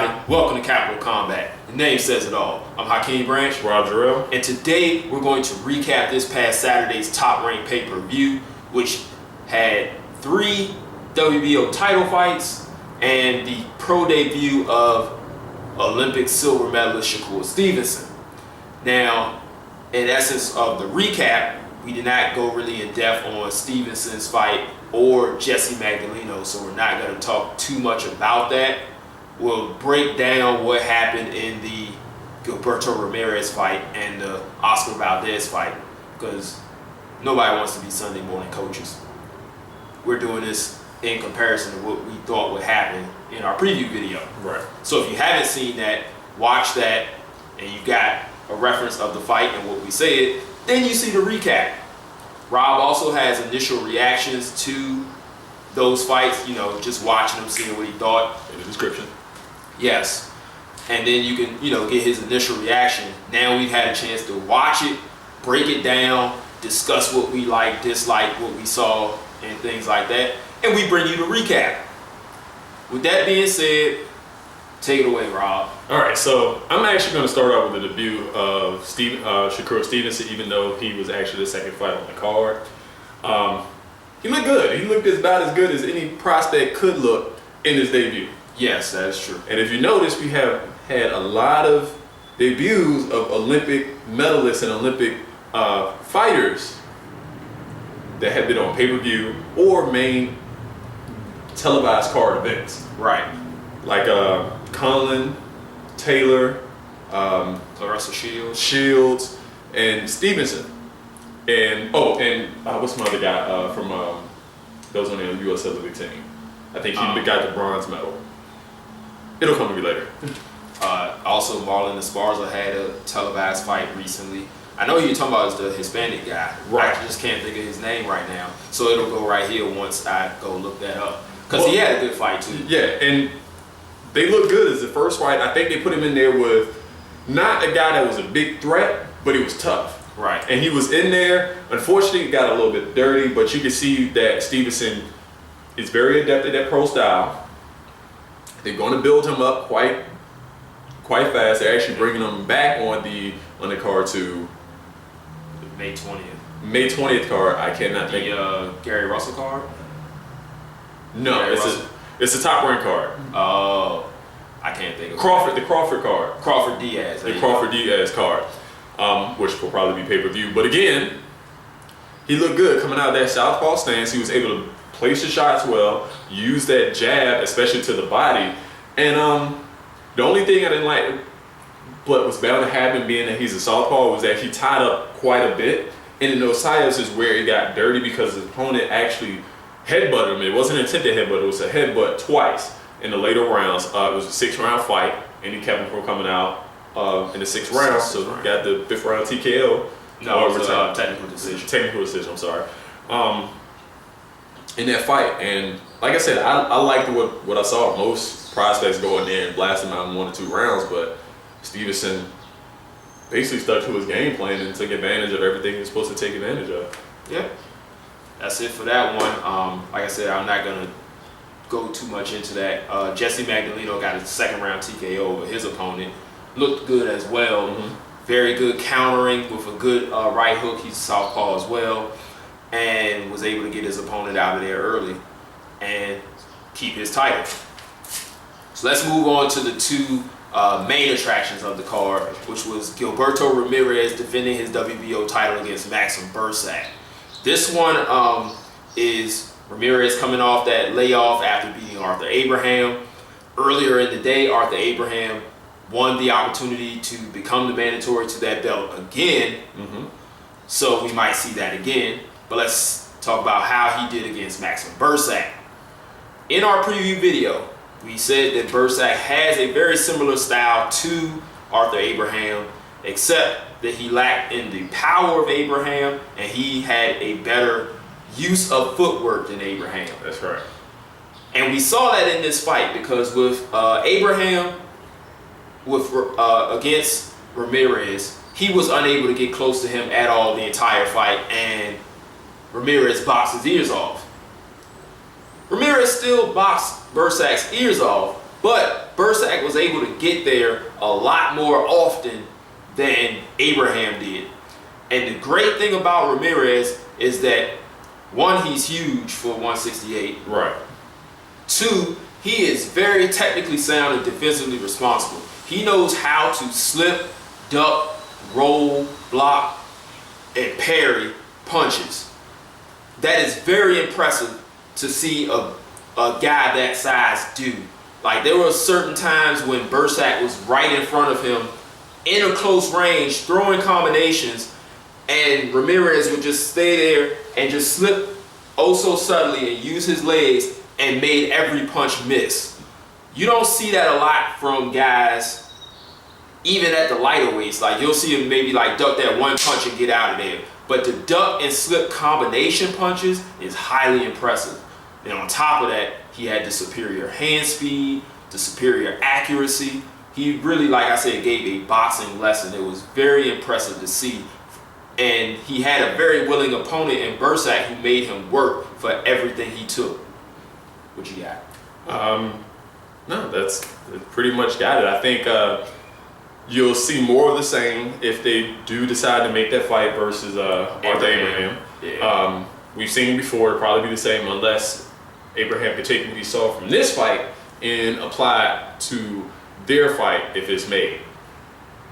everybody. Welcome to Capital Combat. The name says it all. I'm Hakeem Branch. Roger. And today we're going to recap this past Saturday's top ranked pay-per-view, which had 3 WBO title fights and the pro debut of Olympic silver medalist Shakur Stevenson. Now, in essence of the recap, we did not go really in depth on Stevenson's fight or Jesse Magdaleno, so we're not going to talk too much about that. We'll break down what happened in the Gilberto Ramirez fight and the Oscar Valdez fight, because nobody wants to be Sunday morning coaches. We're doing this in comparison to what we thought would happen in our preview video. Right. So if you haven't seen that, watch that, and you got a reference of the fight and what we said, then you see the recap. Rob also has initial reactions to those fights, just watching them, seeing what he thought. In the description. Yes. And then you can, get his initial reaction. Now we've had a chance to watch it, break it down, discuss what we like, dislike, what we saw, and things like that. And we bring you the recap. With that being said, take it away, Rob. All right, so I'm actually going to start off with the debut of Shakur Stevenson, even though he was actually the second fight on the card. He looked good. He looked about as good as any prospect could look in his debut. Yes, that is true. And if you notice, we have had a lot of debuts of Olympic medalists and Olympic fighters that have been on pay-per-view or main televised card events. Right. Like Conlon, Taylor, Clarissa Shields, and Stevenson. And what's my other guy from that was on the U.S. Olympic team? I think he got the bronze medal. It'll come to me later. Also, Marlon Esparza had a televised fight recently. I know you're talking about is the Hispanic guy. Right. I just can't think of his name right now. So it'll go right here once I go look that up. Because he had a good fight too. Yeah, and they look good as the first fight. I think they put him in there with not a guy that was a big threat, but he was tough. Right. And he was in there. Unfortunately, it got a little bit dirty, but you can see that Stevenson is very adept at that pro style. They're going to build him up quite fast. They're actually bringing him back on the card to May 20th. May 20th card. I cannot think. The Gary Russell card? No, Gary it's a top rank card. Oh, I can't think of the Crawford card. Crawford Diaz. The Crawford Diaz card, which will probably be pay-per-view. But again, he looked good coming out of that southpaw stance. He was able to place the shots well, use that jab, especially to the body. And the only thing I didn't like, but was bound to happen being that he's a southpaw, was that he tied up quite a bit. And in those tie-ups is where it got dirty because his opponent actually headbutted him. It wasn't an attempted headbutt, it was a headbutt twice in the later rounds. It was a 6-round fight, and he kept him from coming out in the 6th round. So he got the 5th round TKO. No, it was a technical decision. Technical decision, I'm sorry. In that fight, and like I said, I liked what I saw. Most prospects go in there and blast him out in 1 or 2 rounds, but Stevenson basically stuck to his game plan and took advantage of everything he was supposed to take advantage of. Yeah, that's it for that one. Like I said, I'm not gonna go too much into that. Jesse Magdaleno got a 2nd round TKO over his opponent. Looked good as well. Mm-hmm. Very good countering with a good right hook. He's a southpaw as well, and was able to get his opponent out of there early and keep his title. So let's move on to the 2 main attractions of the card, which was Gilberto Ramirez defending his WBO title against Maxim Bursak. This one is Ramirez coming off that layoff after beating Arthur Abraham. Earlier in the day, Arthur Abraham won the opportunity to become the mandatory to that belt again. Mm-hmm. So we might see that again. But let's talk about how he did against Maxim Bursak. In our preview video, we said that Bursak has a very similar style to Arthur Abraham, except that he lacked in the power of Abraham, and he had a better use of footwork than Abraham. That's right. And we saw that in this fight because with Abraham, against Ramirez, he was unable to get close to him at all the entire fight, and Ramirez boxed his ears off. Ramirez still boxed Bursak's ears off, but Bursak was able to get there a lot more often than Abraham did. And the great thing about Ramirez is that, one, he's huge for 168. Right. Two, he is very technically sound and defensively responsible. He knows how to slip, duck, roll, block, and parry punches. That is very impressive to see a guy that size do. Like, there were certain times when Bursak was right in front of him in a close range, throwing combinations, and Ramirez would just stay there and just slip oh so subtly and use his legs and made every punch miss. You don't see that a lot from guys, even at the lighter weights. Like, you'll see him maybe like duck that one punch and get out of there. But the duck and slip combination punches is highly impressive. And on top of that, he had the superior hand speed, the superior accuracy. He really, like I said, gave a boxing lesson. It was very impressive to see. And he had a very willing opponent in Bursak who made him work for everything he took. What you got? No, that's pretty much got it. I think you'll see more of the same if they do decide to make that fight versus Arthur Abraham. Yeah. We've seen before, it'll probably be the same unless Abraham could take what he saw from this fight and apply it to their fight if it's made.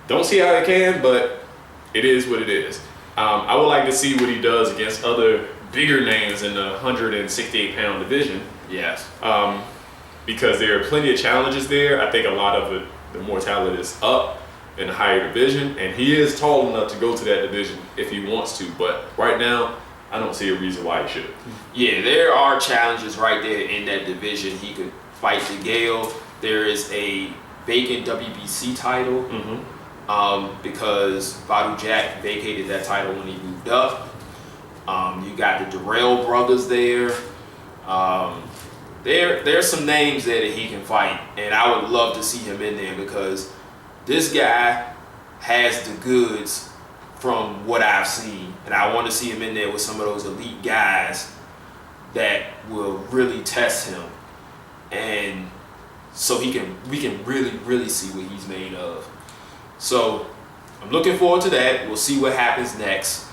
Don't see how it can, but it is what it is. I would like to see what he does against other bigger names in the 168-pound division. Yes. Because there are plenty of challenges there. I think a lot of the mortality is up in the higher division, and he is tall enough to go to that division if he wants to. But right now, I don't see a reason why he should. Yeah, there are challenges right there in that division. He could fight DeGale. There is a vacant WBC title because Vadu Jack vacated that title when he moved up. You got the Durrell brothers there. There's some names there that he can fight, and I would love to see him in there because this guy has the goods from what I've seen, and I want to see him in there with some of those elite guys that will really test him, and so we can really see what he's made of. So I'm looking forward to that. We'll see what happens next,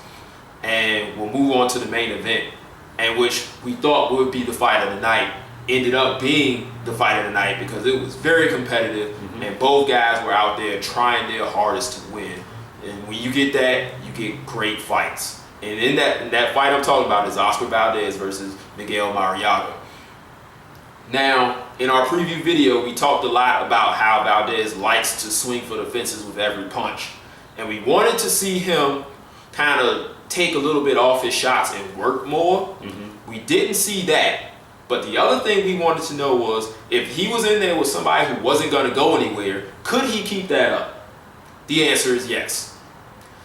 and we'll move on to the main event, and which we thought would be the fight of the night ended up being the fight of the night because it was very competitive, and both guys were out there trying their hardest to win. And when you get that, you get great fights. And in that fight I'm talking about is Oscar Valdez versus Miguel Mariaga. Now, in our preview video, we talked a lot about how Valdez likes to swing for the fences with every punch. And we wanted to see him kind of take a little bit off his shots and work more. We didn't see that. But the other thing we wanted to know was if he was in there with somebody who wasn't going to go anywhere, could he keep that up? The answer is yes.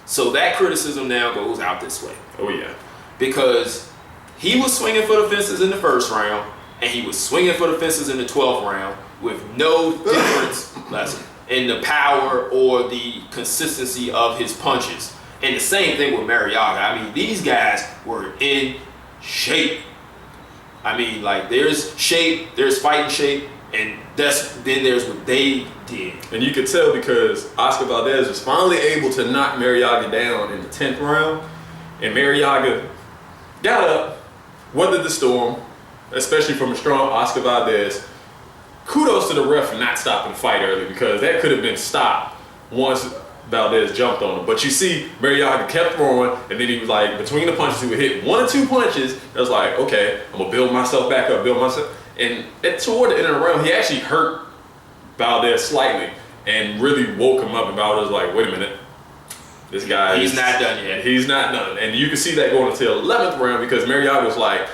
So that criticism now goes out this way. Oh, yeah. Because he was swinging for the fences in the first round, and he was swinging for the fences in the 12th round with no difference in the power or the consistency of his punches. And the same thing with Mariaga. I mean, these guys were in shape. I mean, like, there's shape, there's fighting shape, and then there's what they did. And you could tell because Oscar Valdez was finally able to knock Mariaga down in the 10th round, and Mariaga got up, weathered the storm, especially from a strong Oscar Valdez. Kudos to the ref for not stopping the fight early because that could have been stopped once Valdez jumped on him. But you see, Mariaga kept throwing, and then he was like, between the punches, he would hit 1 or 2 punches. I was like, okay, I'm gonna build myself back up, And toward the end of the round, he actually hurt Valdez slightly and really woke him up. And Valdez was like, wait a minute, this guy He's not done yet. He's not done. And you can see that going until 11th round because Mariaga was like,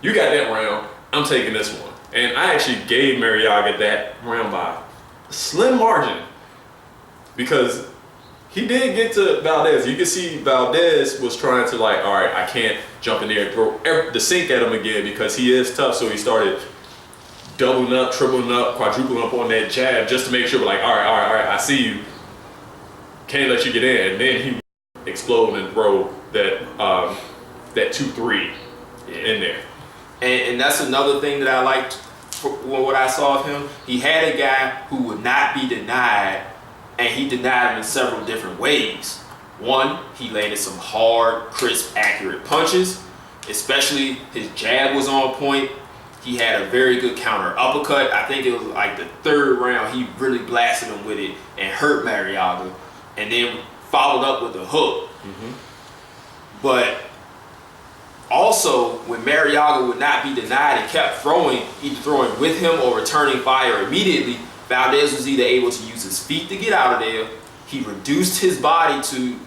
you got that round, I'm taking this one. And I actually gave Mariaga that round by a slim margin because he did get to Valdez. You can see Valdez was trying to like, all right, I can't jump in there and throw the sink at him again because he is tough. So he started doubling up, tripling up, quadrupling up on that jab just to make sure, like, all right, I see you. Can't let you get in. And then he explode and throw that 2-3 in there. And that's another thing that I liked what I saw of him, he had a guy who would not be denied, and he denied him in several different ways. One, he landed some hard, crisp, accurate punches, especially his jab was on point. He had a very good counter uppercut. I think it was like the third round, he really blasted him with it and hurt Marriaga, and then followed up with a hook. But also, when Marriaga would not be denied and kept throwing, either throwing with him or returning fire immediately, Valdez was either able to use his feet to get out of there, he reduced his body to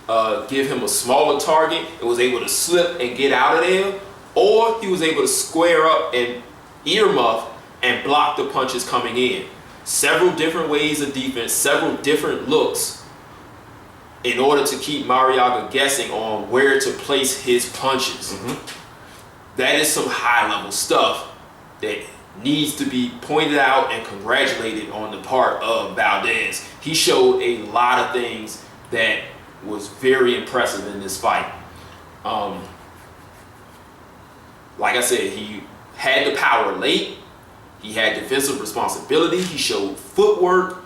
give him a smaller target and was able to slip and get out of there, or he was able to square up and earmuff and block the punches coming in. Several different ways of defense, several different looks in order to keep Marriaga guessing on where to place his punches. That is some high-level stuff that needs to be pointed out and congratulated on the part of Valdez. He showed a lot of things that was very impressive in this fight. Like I said, he had the power late. He had defensive responsibility. He showed footwork.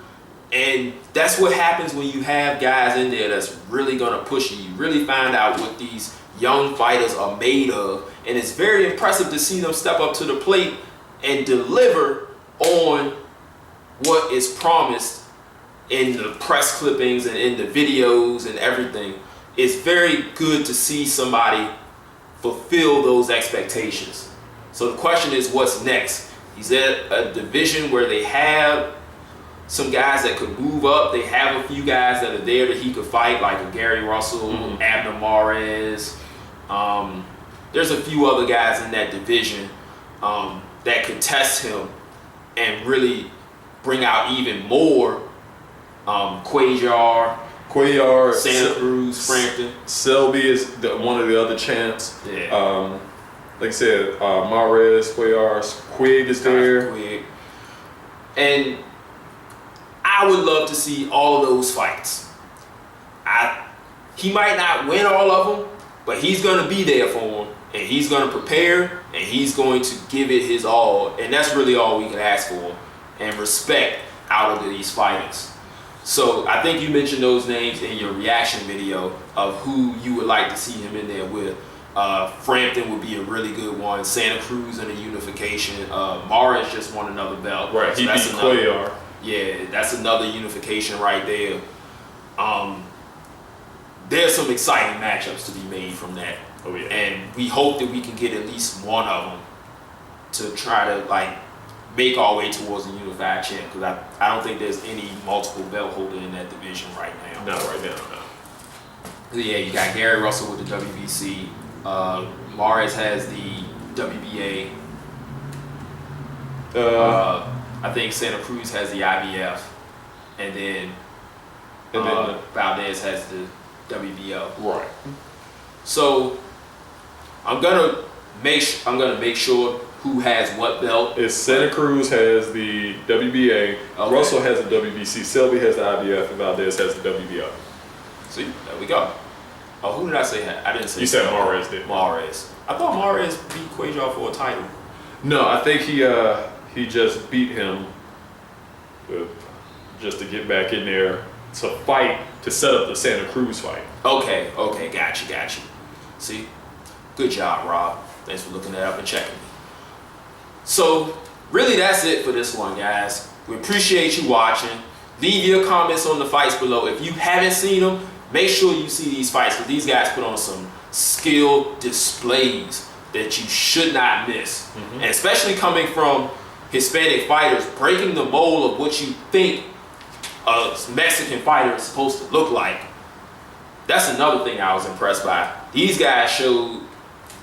And that's what happens when you have guys in there that's really going to push you. You really find out what these young fighters are made of. And it's very impressive to see them step up to the plate and deliver on what is promised in the press clippings and in the videos and everything. It's very good to see somebody fulfill those expectations. So the question is, what's next? He's at a division where they have some guys that could move up. They have a few guys that are there that he could fight, like a Gary Russell, Abner Mares. There's a few other guys in that division that could test him and really bring out even more. Cuellar, Santa Cruz, Frampton. Selby is one of the other champs. Yeah. Like I said, Mares, Cuellar, Quigg is there. Quigg. And I would love to see all of those fights. He might not win all of them, but he's going to be there for them, and he's going to prepare, and he's going to give it his all, and that's really all we can ask for, and respect out of these fighters. So I think you mentioned those names in your reaction video of who you would like to see him in there with. Frampton would be a really good one. Santa Cruz in a unification. Mares just won another belt. Right, so he beat Cuellar. Yeah, that's another unification right there. There's some exciting matchups to be made from that. Oh yeah. And we hope that we can get at least one of them to try to make our way towards a unified champ, because I don't think there's any multiple belt holder in that division right now. Not right now, no. Yeah, you got Gary Russell with the WBC. Mares has the WBA. I think Santa Cruz has the IBF, and then Valdez has the WBO. Right. So I'm gonna make sure who has what belt. It's Santa Cruz has the WBA, Okay. Russell has the WBC, Selby has the IBF, and Valdez has the WBO. See, there we go. Oh, who did I say? I didn't say. You said Mares did. Mares. I thought Mares beat Cuellar for a title. No, I think he just beat him just to get back in there to fight, to set up the Santa Cruz fight. Okay, got you. See, good job, Rob. Thanks for looking that up and checking me. So, really that's it for this one, guys. We appreciate you watching. Leave your comments on the fights below. If you haven't seen them, make sure you see these fights, because these guys put on some skill displays that you should not miss. And especially coming from Hispanic fighters, breaking the mold of what you think a Mexican fighter is supposed to look like. That's another thing I was impressed by. These guys showed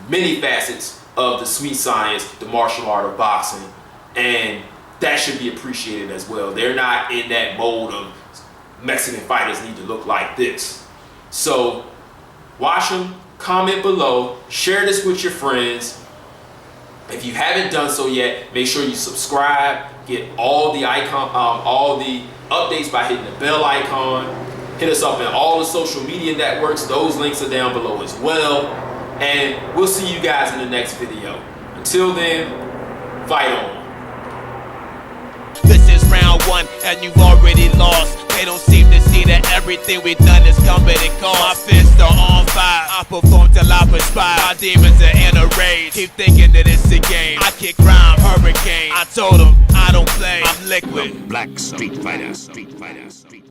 many facets of the sweet science, the martial art of boxing, and that should be appreciated as well. They're not in that mold of Mexican fighters need to look like this. So watch them, comment below, share this with your friends. If you haven't done so yet, make sure you subscribe, get all the updates by hitting the bell icon. Hit us up in all the social media networks. Those links are down below as well. And we'll see you guys in the next video. Until then, fight on. round one and you've already lost. They don't seem to see that everything we've done is coming at cost. My fists are on fire, I perform till I perspire. My demons are in a rage, keep thinking that it's a game. I kick rhyme, hurricane. I told them I don't play, I'm liquid. Black Street Fighter.